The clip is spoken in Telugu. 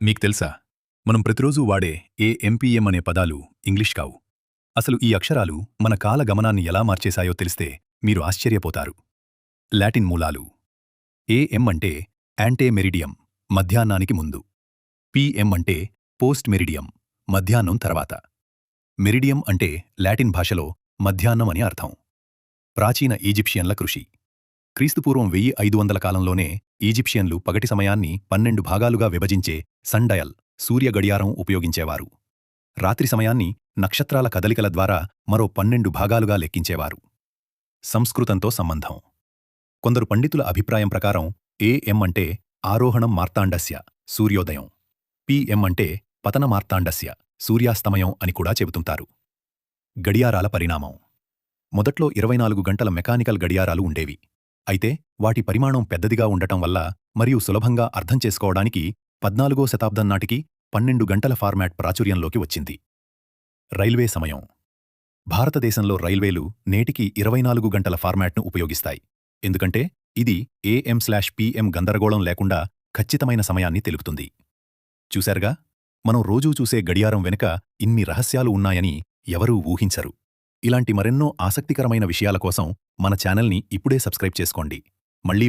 మీకు తెలుసా మనం ప్రతిరోజూ వాడే ఏఎంపీఎం అనే పదాలు ఇంగ్లీష్ కావు. అసలు ఈ అక్షరాలు మన కాల గమనాన్ని ఎలా మార్చేశాయో తెలిస్తే మీరు ఆశ్చర్యపోతారు. లాటిన్ మూలాలు. ఏఎం అంటే యాంటే మెరిడియం, మధ్యాహ్నానికి ముందు. పీఎం అంటే పోస్ట్ మెరిడియం, మధ్యాహ్నం తర్వాత. మెరిడియం అంటే లాటిన్ భాషలో మధ్యాహ్నం అని అర్థం. ప్రాచీన ఈజిప్షియన్ల కృషి. క్రీస్తుపూర్వం 1500 కాలంలోనే ఈజిప్షియన్లు పగటి సమయాన్ని 12 భాగాలుగా విభజించే సన్డయల్ సూర్య గడియారం ఉపయోగించేవారు. రాత్రి సమయాన్ని నక్షత్రాల కదలికల ద్వారా మరో 12 భాగాలుగా లెక్కించేవారు. సంస్కృతంతో సంబంధం. కొందరు పండితుల అభిప్రాయం ప్రకారం ఏఎం అంటే ఆరోహణం మార్తాండస్య, సూర్యోదయం. పీఎం అంటే పతన మార్తాండస్య, సూర్యాస్తమయం అని కూడా చెబుతుంటారు. గడియారాల పరిణామం. మొదట్లో 24 గంటల మెకానికల్ గడియారాలు ఉండేవి. అయితే వాటి పరిమాణం పెద్దదిగా ఉండటం వల్ల మరియు సులభంగా అర్థం చేసుకోవడానికి 14వ శతాబ్దం నాటికి 12 గంటల ఫార్మాట్ ప్రాచుర్యంలోకి వచ్చింది. రైల్వే సమయం. భారతదేశంలో రైల్వేలు నేటికి 24 గంటల ఫార్మాట్ను ఉపయోగిస్తాయి. ఎందుకంటే ఇది ఏఎం/పీఎం గందరగోళం లేకుండా ఖచ్చితమైన సమయాన్ని తెలుపుతుంది. చూశారుగా, మనం రోజూ చూసే గడియారం వెనుక ఇన్ని రహస్యాలు ఉన్నాయని ఎవరూ ఊహించరు. ఇలాంటి మరెన్నో ఆసక్తికరమైన విషయాల కోసం మన ఛానల్ని ఇప్పుడే సబ్స్క్రైబ్ చేసుకోండి. మళ్ళీ